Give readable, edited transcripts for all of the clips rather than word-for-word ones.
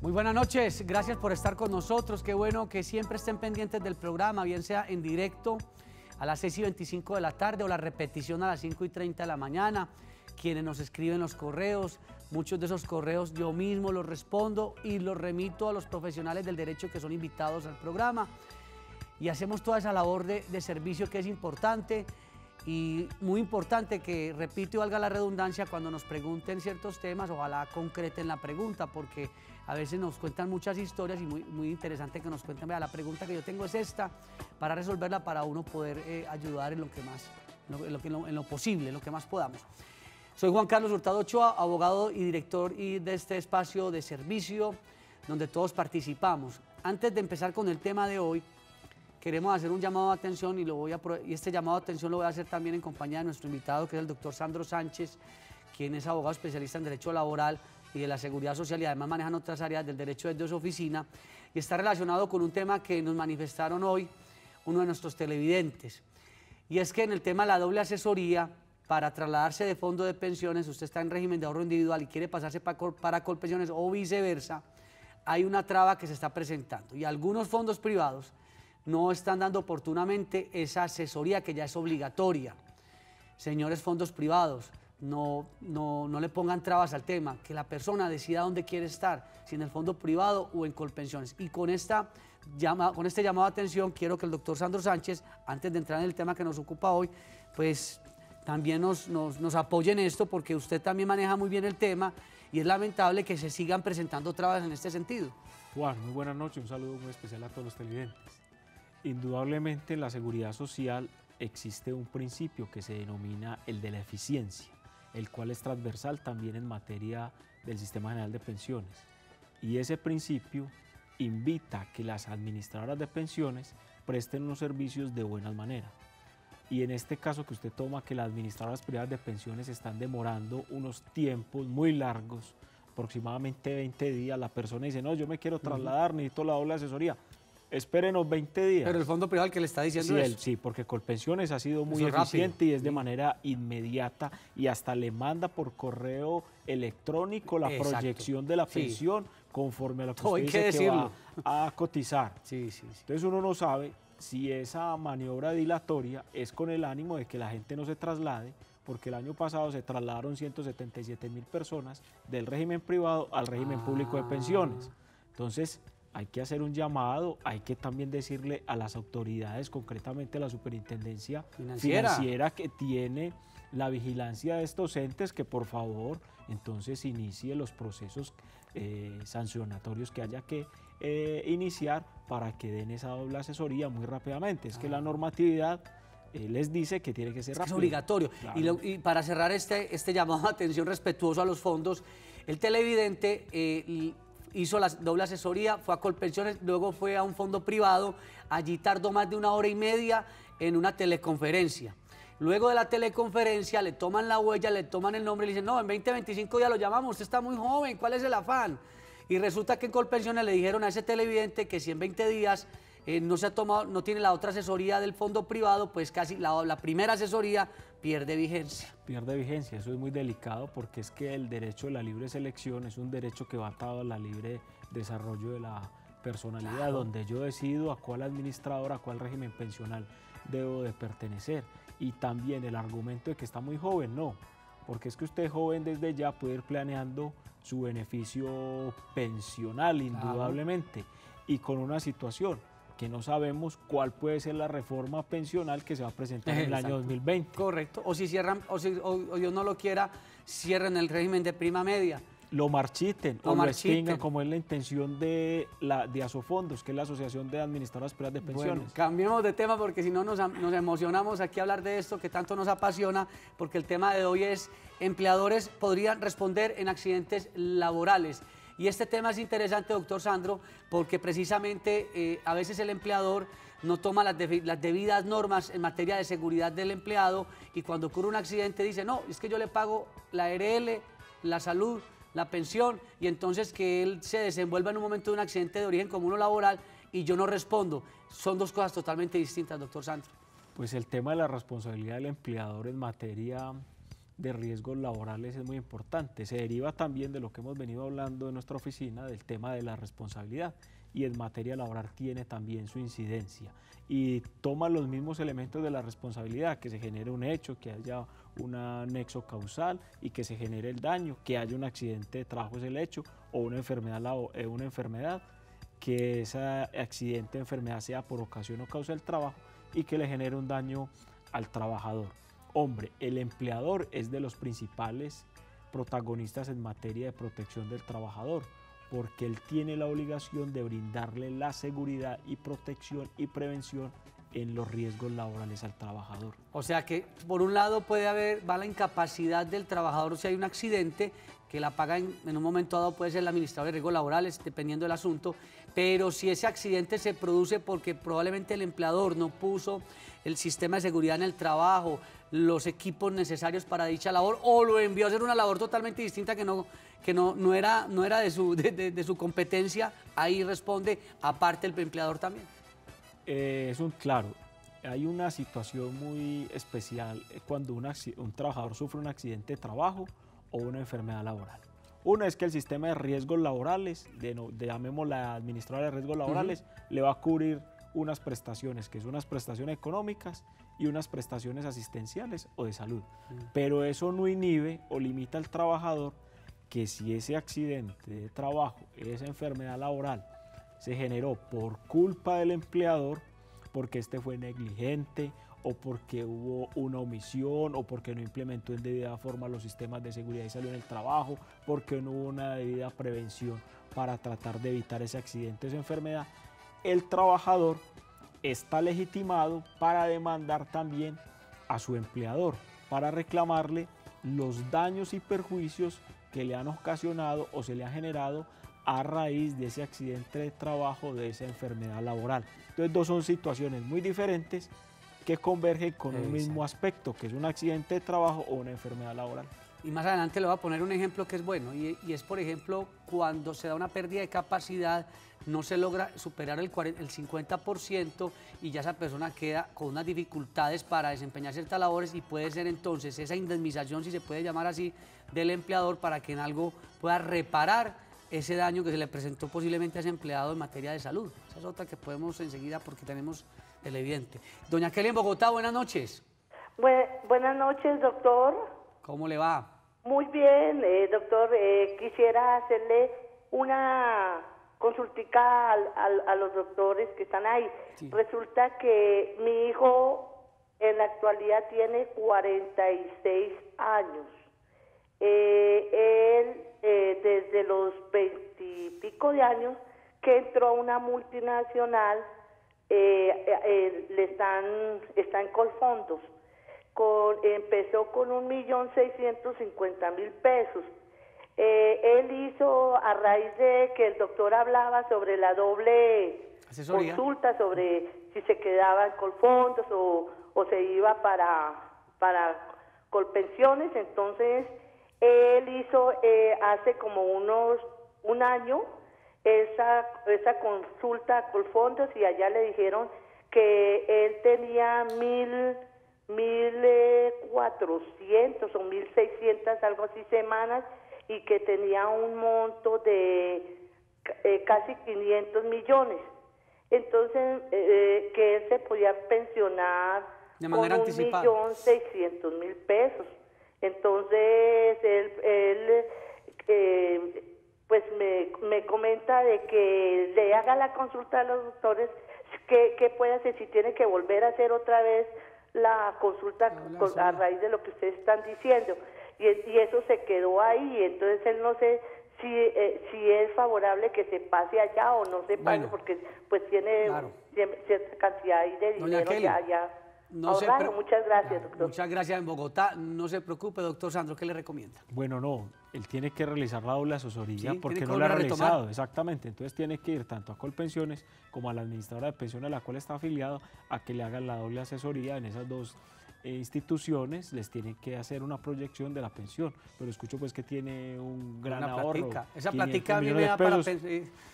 Muy buenas noches, gracias por estar con nosotros. Qué bueno que siempre estén pendientes del programa, bien sea en directo a las 6:25 de la tarde o la repetición a las 5:30 de la mañana. Quienes nos escriben los correos, muchos de esos correos yo mismo los respondo y los remito a los profesionales del derecho que son invitados al programa. Y hacemos toda esa labor de servicio que es importante y muy importante que, repito y valga la redundancia, cuando nos pregunten ciertos temas, ojalá concreten la pregunta, porque a veces nos cuentan muchas historias y muy interesante que nos cuenten. Vea, la pregunta que yo tengo es esta, para resolverla, para uno poder ayudar en lo que más, en lo posible, en lo que más podamos. Soy Juan Carlos Hurtado Ochoa, abogado y director de este espacio de servicio donde todos participamos. Antes de empezar con el tema de hoy, queremos hacer un llamado de atención y este llamado de atención lo voy a hacer también en compañía de nuestro invitado, que es el doctor Sandro Sánchez, quien es abogado especialista en Derecho Laboral y de la Seguridad Social y además manejan otras áreas del derecho desde su oficina, y está relacionado con un tema que nos manifestaron hoy uno de nuestros televidentes, y es que en el tema de la doble asesoría para trasladarse de fondo de pensiones, usted está en régimen de ahorro individual y quiere pasarse para Colpensiones o viceversa, hay una traba que se está presentando y algunos fondos privados no están dando oportunamente esa asesoría que ya es obligatoria. Señores fondos privados, no le pongan trabas al tema, que la persona decida dónde quiere estar, si en el fondo privado o en Colpensiones. Y con este llamado de atención quiero que el doctor Sandro Sánchez, antes de entrar en el tema que nos ocupa hoy, pues también nos apoye en esto, porque usted también maneja muy bien el tema y es lamentable que se sigan presentando trabas en este sentido. Juan, muy buenas noches, un saludo muy especial a todos los televidentes. Indudablemente en la seguridad social existe un principio que se denomina el de la eficiencia, el cual es transversal también en materia del Sistema General de Pensiones. Y ese principio invita a que las administradoras de pensiones presten unos servicios de buena manera. Y en este caso que usted toma, que las administradoras privadas de pensiones están demorando unos tiempos muy largos, aproximadamente 20 días, la persona dice, no, yo me quiero trasladar, necesito la doble asesoría. Espérenos 20 días. Pero el fondo privado el que le está diciendo eso. Sí, porque Colpensiones ha sido muy eficiente y es de manera inmediata y hasta le manda por correo electrónico la proyección de la pensión conforme a lo que usted dice que va a cotizar. Entonces uno no sabe si esa maniobra dilatoria es con el ánimo de que la gente no se traslade, porque el año pasado se trasladaron 177.000 personas del régimen privado al régimen público de pensiones. Entonces hay que hacer un llamado, hay que también decirle a las autoridades, concretamente a la Superintendencia Financiera que tiene la vigilancia de estos entes, que por favor entonces inicie los procesos sancionatorios que haya que iniciar para que den esa doble asesoría muy rápidamente. Es que la normatividad les dice que tiene que ser rápido. Es obligatorio. Claro. Y para cerrar este llamado de atención respetuoso a los fondos, el televidente hizo la doble asesoría, fue a Colpensiones, luego fue a un fondo privado, allí tardó más de 1 hora y media en una teleconferencia. Luego de la teleconferencia le toman la huella, le toman el nombre y le dicen, no, en 20-25 días lo llamamos, usted está muy joven, ¿cuál es el afán? Y resulta que en Colpensiones le dijeron a ese televidente que si en 20 días no tiene la otra asesoría del fondo privado, pues casi la primera asesoría pierde vigencia. Pierde vigencia, eso es muy delicado porque es que el derecho de la libre selección es un derecho que va atado a la libre desarrollo de la personalidad, donde yo decido a cuál administrador, a cuál régimen pensional debo de pertenecer. Y también el argumento de que está muy joven, no, porque es que usted joven desde ya puede ir planeando su beneficio pensional, indudablemente, y con una situación que no sabemos cuál puede ser la reforma pensional que se va a presentar en el año 2020. Correcto, o si cierran, o Dios no lo quiera, cierren el régimen de prima media. Lo marchiten o lo extingan, como es la intención de Asofondos, que es la Asociación de Administradoras Privadas de Pensiones. Bueno, cambiemos de tema porque si no nos emocionamos aquí a hablar de esto que tanto nos apasiona, porque el tema de hoy es empleadores podrían responder en accidentes laborales. Y este tema es interesante, doctor Sandro, porque precisamente a veces el empleador no toma las debidas normas en materia de seguridad del empleado y cuando ocurre un accidente dice, no, es que yo le pago la ARL, la salud, la pensión, y entonces que él se desenvuelva en un momento de un accidente de origen común o laboral y yo no respondo. Son dos cosas totalmente distintas, doctor Sandro. Pues el tema de la responsabilidad del empleador en materia de riesgos laborales es muy importante. Se deriva también de lo que hemos venido hablando en nuestra oficina, del tema de la responsabilidad, y en materia laboral tiene también su incidencia y toma los mismos elementos de la responsabilidad, que se genere un hecho, que haya un nexo causal y que se genere el daño, que haya un accidente de trabajo es el hecho, o una enfermedad, que ese accidente o enfermedad sea por ocasión o causa del trabajo y que le genere un daño al trabajador. Hombre, el empleador es de los principales protagonistas en materia de protección del trabajador, porque él tiene la obligación de brindarle la seguridad y protección y prevención en los riesgos laborales al trabajador. O sea que por un lado va la incapacidad del trabajador si hay un accidente, que la paga en un momento dado puede ser el administrador de riesgos laborales, dependiendo del asunto, pero si ese accidente se produce porque probablemente el empleador no puso el sistema de seguridad en el trabajo, los equipos necesarios para dicha labor, o lo envió a hacer una labor totalmente distinta que no era de su competencia, ahí responde aparte el empleador también. Claro, hay una situación muy especial cuando un trabajador sufre un accidente de trabajo o una enfermedad laboral. Una es que el sistema de riesgos laborales, llamémosla administradora de riesgos laborales, le va a cubrir unas prestaciones, que son unas prestaciones económicas y unas prestaciones asistenciales o de salud. Pero eso no inhibe o limita al trabajador que si ese accidente de trabajo, esa enfermedad laboral, se generó por culpa del empleador, porque este fue negligente o porque hubo una omisión o porque no implementó en debida forma los sistemas de seguridad y salud en el trabajo, porque no hubo una debida prevención para tratar de evitar ese accidente o esa enfermedad, el trabajador está legitimado para demandar también a su empleador, para reclamarle los daños y perjuicios que le han ocasionado o se le han generado a raíz de ese accidente de trabajo, de esa enfermedad laboral. Entonces, dos son situaciones muy diferentes que convergen con un mismo aspecto, que es un accidente de trabajo o una enfermedad laboral. Y más adelante le voy a poner un ejemplo que es bueno, y es, por ejemplo, cuando se da una pérdida de capacidad, no se logra superar el 50% y ya esa persona queda con unas dificultades para desempeñar ciertas labores, y puede ser entonces esa indemnización, si se puede llamar así, del empleador para que en algo pueda reparar ese daño que se le presentó posiblemente a ese empleado en materia de salud. Esa es otra que podemos enseguida porque tenemos el evidente. Doña Kelly en Bogotá, buenas noches. Buenas noches, doctor. ¿Cómo le va? Muy bien, doctor. Quisiera hacerle una consultica a los doctores que están ahí. Sí. Resulta que mi hijo en la actualidad tiene 46 años. Él desde los 20 y pico de años que entró a una multinacional, está en Colfondos. Empezó con 1.650.000 pesos. Él hizo, a raíz de que el doctor hablaba sobre la doble asesoría, consulta, sobre si se quedaba en Colfondos o se iba para Colpensiones, entonces él hizo hace como un año esa consulta a Colfondos, y allá le dijeron que él tenía 1.400 o 1.600, algo así, semanas, y que tenía un monto de casi 500 millones. Entonces, que él se podía pensionar de manera con anticipada. 1.600.000 pesos. Entonces, él pues me comenta de que le haga la consulta a los doctores, ¿qué puede hacer? Si tiene que volver a hacer otra vez la consulta a raíz de lo que ustedes están diciendo. Y eso se quedó ahí, entonces él no sé si es favorable que se pase allá o no se pase, porque pues tiene cierta cantidad ahí de dinero ya. Muchas gracias, doctor. Muchas gracias. En Bogotá, no se preocupe, doctor Sandro, ¿qué le recomienda? Bueno, no, él tiene que realizar la doble asesoría, porque no la ha realizado, exactamente. Entonces tiene que ir tanto a Colpensiones como a la administradora de pensiones a la cual está afiliado a que le hagan la doble asesoría en esas dos instituciones. Les tienen que hacer una proyección de la pensión, pero escucho pues que tiene un gran ahorro. Esa platica a mí me da para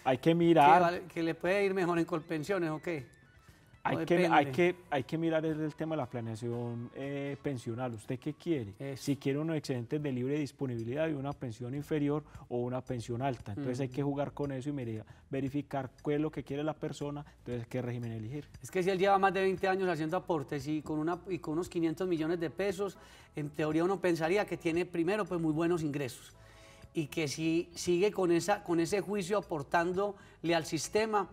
hay que mirar. ¿Que le puede ir mejor en Colpensiones o qué? Hay que mirar el tema de la planeación pensional. ¿Usted qué quiere? Si quiere unos excedentes de libre disponibilidad y una pensión inferior o una pensión alta. Entonces hay que jugar con eso y verificar qué es lo que quiere la persona, entonces qué régimen elegir. Es que si él lleva más de 20 años haciendo aportes y con unos 500 millones de pesos, en teoría uno pensaría que tiene primero pues muy buenos ingresos y que si sigue con ese juicio aportándole al sistema,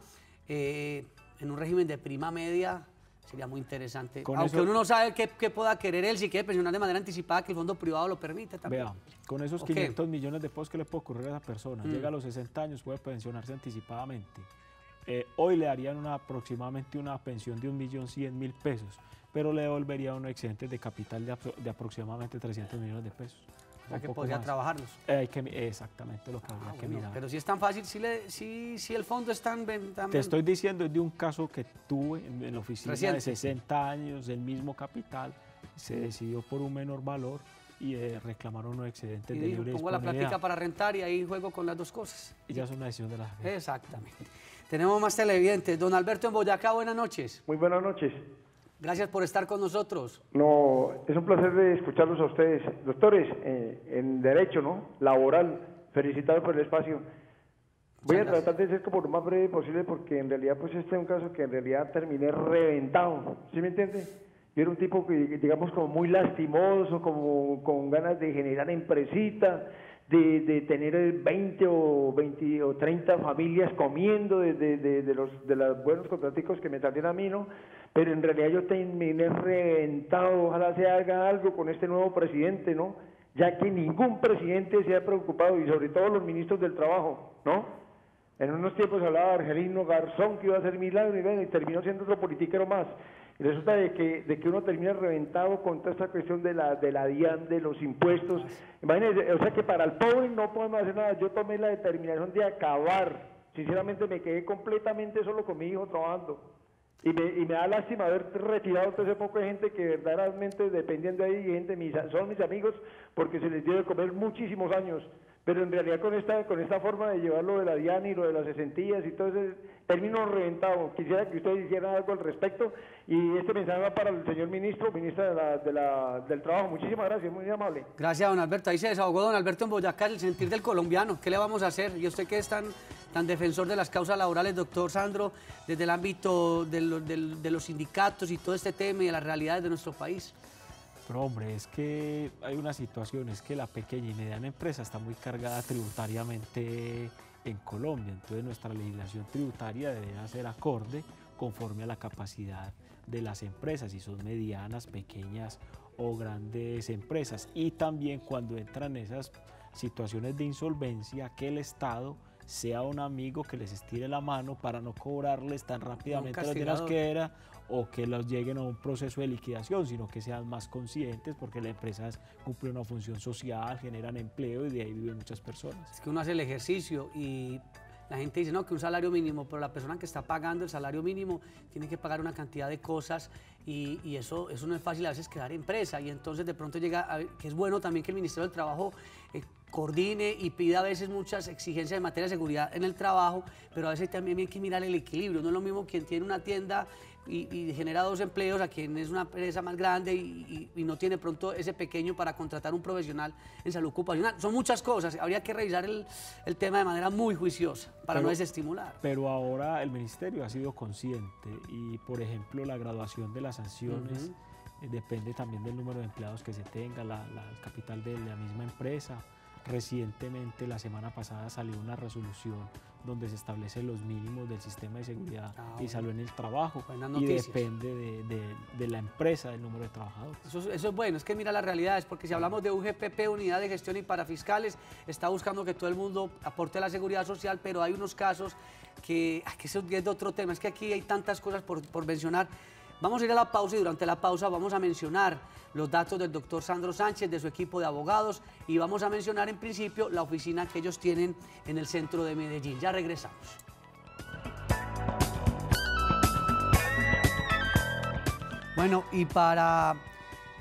en un régimen de prima media sería muy interesante. Aunque uno no sabe qué pueda querer él, si quiere pensionar de manera anticipada, que el fondo privado lo permite también. Vea, con esos 500 millones de pesos, ¿qué le puede ocurrir a esa persona? Llega a los 60 años, puede pensionarse anticipadamente. Hoy le darían aproximadamente una pensión de 1.100.000 pesos, pero le devolvería unos excedentes de capital de aproximadamente 300 millones de pesos. O sea que podría trabajarlos. Exactamente lo que habría que mirar. Pero si es tan fácil, si el fondo es tan... Te estoy diciendo, es de un caso que tuve en la oficina reciente. De 60 años, el mismo capital, se decidió por un menor valor y reclamaron unos excedentes de libre disponibilidad. Pongo la plática para rentar y ahí juego con las dos cosas. Y ya es una decisión de la gente. Exactamente. Tenemos más televidentes. Don Alberto en Boyacá, buenas noches. Muy buenas noches. Gracias por estar con nosotros. No, es un placer de escucharlos a ustedes. Doctores, en Derecho, ¿no? Laboral, felicitados por el espacio. Voy a tratar de ser como lo más breve posible porque en realidad pues este es un caso que en realidad terminé reventado, ¿sí me entiende? Yo era un tipo que, digamos, como muy lastimoso, como con ganas de generar empresita, de tener 20 o 30 familias comiendo de los buenos contraticos que me salían a mí, ¿no? Pero en realidad yo terminé reventado. Ojalá se haga algo con este nuevo presidente, ¿no? Ya que ningún presidente se ha preocupado, y sobre todo los ministros del trabajo, ¿no? En unos tiempos hablaba Argelino Garzón que iba a hacer milagro y terminó siendo otro politiquero más. Y resulta de que uno termina reventado con toda esta cuestión de la DIAN, de los impuestos. Imagínense, o sea que para el pobre no podemos hacer nada. Yo tomé la determinación de acabar. Sinceramente me quedé completamente solo con mi hijo trabajando. Y me da lástima haber retirado todo ese poco de gente que verdaderamente dependían de ahí, y son mis amigos porque se les dio de comer muchísimos años. Pero en realidad con esta forma de llevarlo de la DIAN y lo de las cesantías y todo eso, termino reventado. Quisiera que ustedes hicieran algo al respecto, y este mensaje va para el señor ministra del Trabajo. Muchísimas gracias, muy amable. Gracias, don Alberto. Ahí se desahogó don Alberto en Boyacá, el sentir del colombiano. ¿Qué le vamos a hacer? Y usted que es tan defensor de las causas laborales, doctor Sandro, desde el ámbito de los sindicatos y todo este tema y de las realidades de nuestro país. Pero hombre, es que hay una situación, es que la pequeña y mediana empresa está muy cargada tributariamente en Colombia, entonces nuestra legislación tributaria debería ser acorde conforme a la capacidad de las empresas, si son medianas, pequeñas o grandes empresas, y también cuando entran esas situaciones de insolvencia, que el Estado sea un amigo que les estire la mano para no cobrarles tan rápidamente los dineros que era, o que los lleguen a un proceso de liquidación, sino que sean más conscientes, porque las empresas cumplen una función social, generan empleo y de ahí viven muchas personas. Es que uno hace el ejercicio y la gente dice, no, que un salario mínimo, pero la persona que está pagando el salario mínimo tiene que pagar una cantidad de cosas y eso no es fácil a veces crear empresa, y entonces de pronto llega, que es bueno también que el Ministerio del Trabajo coordine y pida a veces muchas exigencias en materia de seguridad en el trabajo, pero a veces también hay que mirar el equilibrio. No es lo mismo quien tiene una tienda y genera 2 empleos a quien es una empresa más grande y no tiene pronto ese pequeño para contratar un profesional en salud ocupacional. Son muchas cosas, habría que revisar el tema de manera muy juiciosa para no desestimular. Pero ahora el Ministerio ha sido consciente y, por ejemplo, la graduación de las sanciones depende también del número de empleados que se tenga, el capital de la misma empresa. Recientemente, la semana pasada, salió una resolución donde se establecen los mínimos del sistema de seguridad y salud en el trabajo, y depende de la empresa, del número de trabajadores. Eso es bueno, es que mira las realidades, porque si hablamos de UGPP, Unidad de Gestión y Parafiscales, está buscando que todo el mundo aporte a la seguridad social, pero hay unos casos que eso es de otro tema, es que aquí hay tantas cosas por mencionar. Vamos a ir a la pausa y durante la pausa vamos a mencionar los datos del doctor Sandro Sánchez, de su equipo de abogados, y vamos a mencionar en principio la oficina que ellos tienen en el centro de Medellín. Ya regresamos. Bueno, y para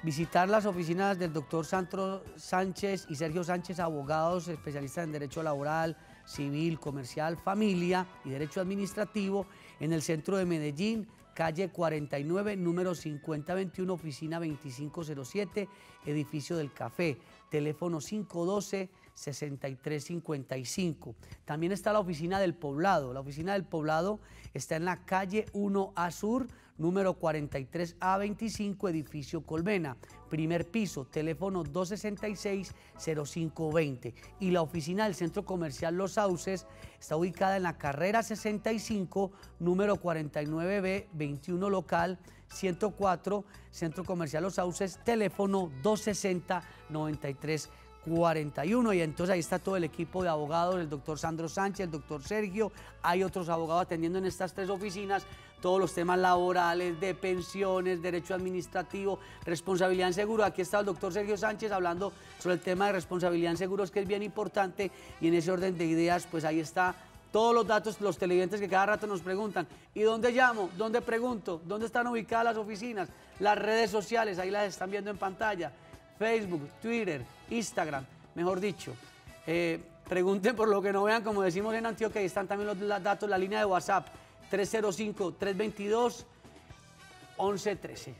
visitar las oficinas del doctor Sandro Sánchez y Sergio Sánchez, abogados especialistas en Derecho Laboral, Civil, Comercial, Familia y Derecho Administrativo, en el centro de Medellín, calle 49, número 5021, oficina 2507, edificio del Café, teléfono 512-6355. También está la oficina del Poblado. La oficina del Poblado está en la calle 1A Sur, número 43A25, edificio Colmena, primer piso, teléfono 266-0520. Y la oficina del Centro Comercial Los Sauces está ubicada en la carrera 65, número 49B, 21 local 104, Centro Comercial Los Sauces, teléfono 260-9341. Y entonces ahí está todo el equipo de abogados, el doctor Sandro Sánchez, el doctor Sergio, hay otros abogados atendiendo en estas 3 oficinas, todos los temas laborales, de pensiones, derecho administrativo, responsabilidad en seguro. Aquí está el doctor Sergio Sánchez hablando sobre el tema de responsabilidad en seguros, que es bien importante, y en ese orden de ideas, pues ahí está todos los datos, los televidentes que cada rato nos preguntan, ¿y dónde llamo? ¿Dónde pregunto? ¿Dónde están ubicadas las oficinas? Las redes sociales, ahí las están viendo en pantalla, Facebook, Twitter, Instagram, mejor dicho. Pregunten por lo que no vean, como decimos en Antioquia, ahí están también los datos, la línea de WhatsApp, 305-322-1113.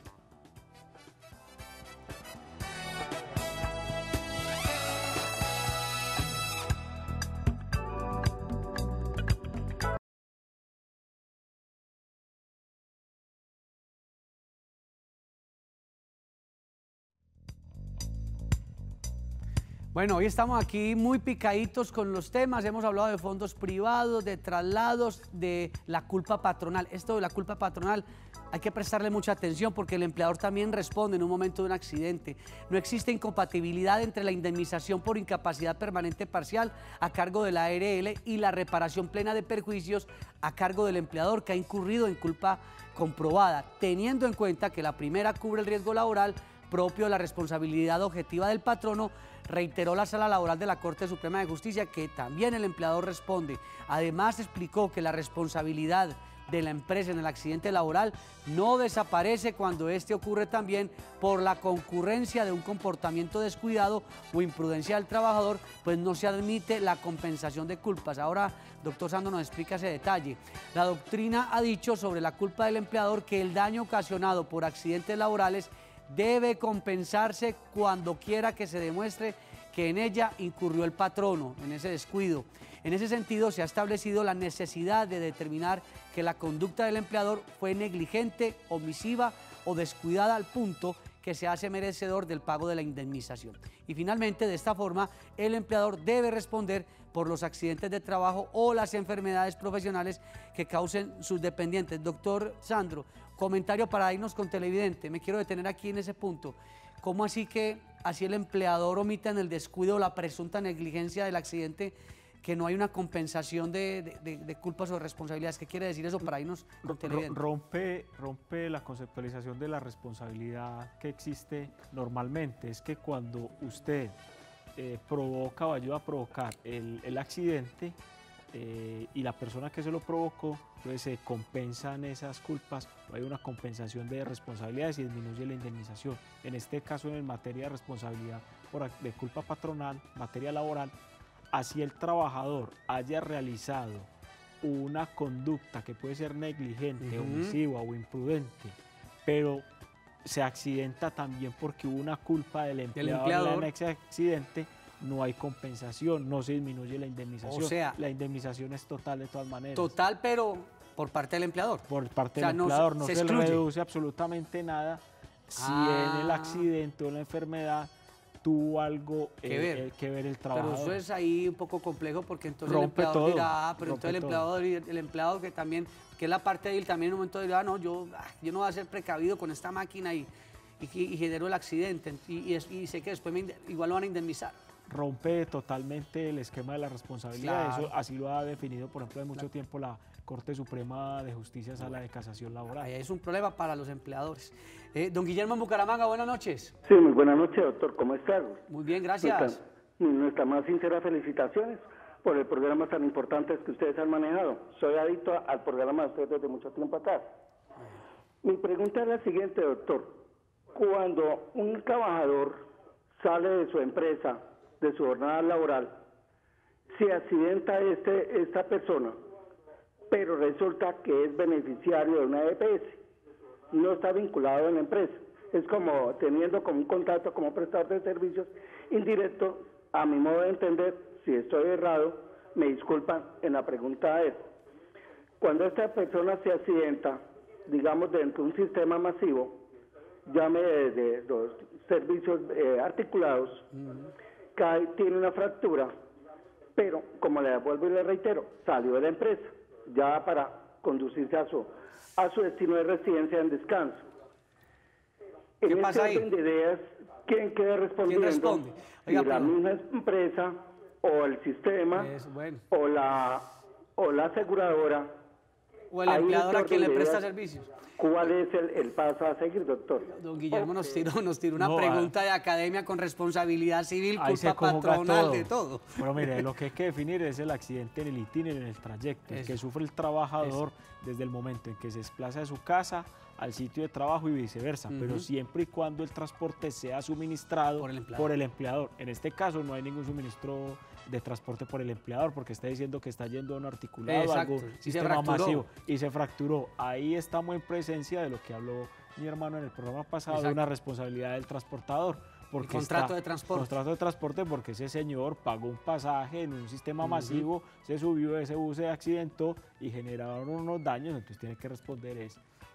Bueno, hoy estamos aquí muy picaditos con los temas, hemos hablado de fondos privados, de traslados, de la culpa patronal. Esto de la culpa patronal hay que prestarle mucha atención porque el empleador también responde en un momento de un accidente. No existe incompatibilidad entre la indemnización por incapacidad permanente parcial a cargo de la ARL y la reparación plena de perjuicios a cargo del empleador que ha incurrido en culpa comprobada, teniendo en cuenta que la primera cubre el riesgo laboral propio de la responsabilidad objetiva del patrono. Reiteró la Sala Laboral de la Corte Suprema de Justicia que también el empleador responde. Además, explicó que la responsabilidad de la empresa en el accidente laboral no desaparece cuando este ocurre también por la concurrencia de un comportamiento descuidado o imprudencia del trabajador, pues no se admite la compensación de culpas. Ahora, doctor Sandro nos explica ese detalle. La doctrina ha dicho sobre la culpa del empleador que el daño ocasionado por accidentes laborales debe compensarse cuando quiera que se demuestre que en ella incurrió el patrono, en ese descuido. En ese sentido, se ha establecido la necesidad de determinar que la conducta del empleador fue negligente, omisiva o descuidada al punto que se hace merecedor del pago de la indemnización. Y finalmente, de esta forma, el empleador debe responder por los accidentes de trabajo o las enfermedades profesionales que causen sus dependientes. Doctor Sandro, comentario para irnos con televidente. Me quiero detener aquí en ese punto. ¿Cómo así que así el empleador omite en el descuido o la presunta negligencia del accidente que no hay una compensación de culpas o responsabilidades? ¿Qué quiere decir eso para irnos con televidente? Rompe la conceptualización de la responsabilidad que existe normalmente. Es que cuando usted provoca o ayuda a provocar el accidente y la persona que se lo provocó, entonces se compensan esas culpas, hay una compensación de responsabilidades y disminuye la indemnización. En este caso, en materia de responsabilidad de culpa patronal, materia laboral, así el trabajador haya realizado una conducta que puede ser negligente, omisiva o imprudente, pero se accidenta también porque hubo una culpa del empleador en ese accidente, no hay compensación, no se disminuye la indemnización. O sea, la indemnización es total de todas maneras. Total, pero por parte del empleador. Por parte del empleador, no se le reduce absolutamente nada si en el accidente o la enfermedad tuvo algo que ver el trabajador. Pero eso es ahí un poco complejo porque entonces el empleador dirá, pero entonces el empleado que también, que es la parte de él, también en un momento dirá, no, yo no voy a ser precavido con esta máquina y generó el accidente y sé que después igual lo van a indemnizar. Rompe totalmente el esquema de la responsabilidad, claro. Eso así lo ha definido, por ejemplo, de mucho tiempo la Corte Suprema de Justicia, Sala de Casación Laboral. Ahí es un problema para los empleadores. Don Guillermo en Bucaramanga, buenas noches. Sí, muy buenas noches, doctor, ¿cómo está? Muy bien, gracias. Nuestras más sinceras felicitaciones por el programa tan importante que ustedes han manejado. Soy adicto al programa de ustedes desde mucho tiempo atrás. Mi pregunta es la siguiente, doctor. Cuando un trabajador sale de su empresa, de su jornada laboral, se accidenta esta persona, pero resulta que es beneficiario de una EPS. no está vinculado en la empresa. Es como teniendo como un contrato como prestador de servicios indirecto, a mi modo de entender. Si estoy errado, me disculpan, en la pregunta es, cuando esta persona se accidenta, digamos dentro de un sistema masivo, llame de los servicios articulados, cae, tiene una fractura, pero como le vuelvo y le reitero, salió de la empresa, ya para conducirse a su destino de residencia en descanso. ¿Qué pasa ahí? En este orden de ideas, ¿quién queda respondiendo? ¿Quién responde? Oiga, ¿Y la misma empresa o el sistema bueno, o la aseguradora o el empleador a quien le presta servicios? ¿Cuál es el paso a seguir, doctor? Don Guillermo nos tiró una pregunta de academia con responsabilidad civil, culpa patronal, de todo. Pero mire, lo que hay que definir es el accidente en el itinerario, en el trayecto, el que sufre el trabajador desde el momento en que se desplaza de su casa al sitio de trabajo y viceversa, pero siempre y cuando el transporte sea suministrado por el empleador. En este caso no hay ningún suministro de transporte por el empleador porque está diciendo que está yendo a un articulado, algo, sistema masivo, y se fracturó. Ahí estamos en presencia de lo que habló mi hermano en el programa pasado, de una responsabilidad del transportador. Porque contrato de transporte. Contrato de transporte porque ese señor pagó un pasaje en un sistema masivo, se subió, ese bus se accidentó y generaron unos daños, entonces tiene que responder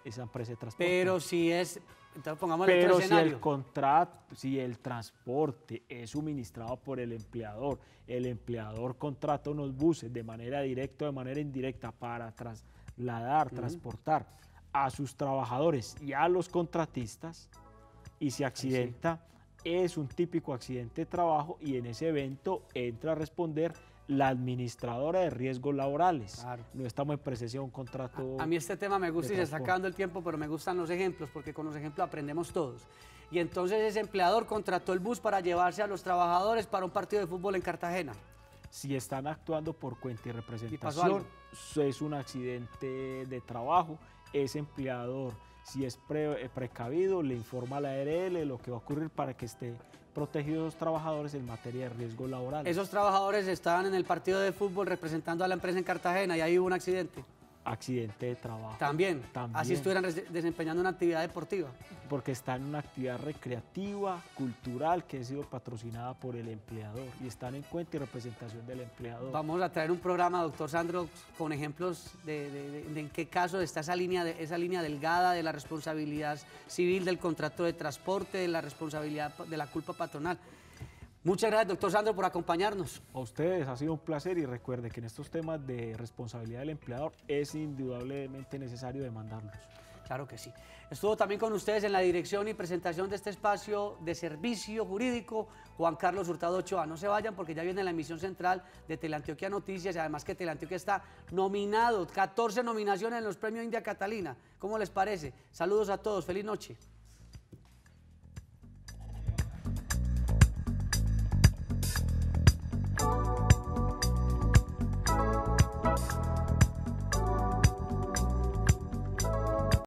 esa empresa de transporte. Pero si es, entonces pongámosle otro escenario. Si el contrato, si el transporte es suministrado por el empleador contrata unos buses de manera directa o de manera indirecta para trasladar, transportar a sus trabajadores y a los contratistas, y se accidenta, es un típico accidente de trabajo, y en ese evento entra a responder la administradora de riesgos laborales. Claro. No estamos en presencia de un contrato. A mí este tema me gusta y se está acabando el tiempo, pero me gustan los ejemplos, porque con los ejemplos aprendemos todos. Y entonces ese empleador contrató el bus para llevarse a los trabajadores para un partido de fútbol en Cartagena. Si están actuando por cuenta y representación, es un accidente de trabajo. Ese empleador, si es precavido, le informa a la ARL lo que va a ocurrir para que esté protegidos los trabajadores en materia de riesgos laborales. Esos trabajadores estaban en el partido de fútbol representando a la empresa en Cartagena y ahí hubo un accidente. Accidente de trabajo. También. Así estuvieran desempeñando una actividad deportiva. Porque están en una actividad recreativa, cultural, que ha sido patrocinada por el empleador y están en cuenta y representación del empleador. Vamos a traer un programa, doctor Sandro, con ejemplos de en qué caso está esa línea delgada de la responsabilidad civil, del contrato de transporte, de la responsabilidad de la culpa patronal. Muchas gracias, doctor Sandro, por acompañarnos. A ustedes ha sido un placer, y recuerde que en estos temas de responsabilidad del empleador es indudablemente necesario demandarlos. Claro que sí. Estuvo también con ustedes en la dirección y presentación de este espacio de servicio jurídico Juan Carlos Hurtado Ochoa. No se vayan porque ya viene la emisión central de Teleantioquia Noticias, y además que Teleantioquia está nominado, 14 nominaciones en los premios India Catalina. ¿Cómo les parece? Saludos a todos, feliz noche.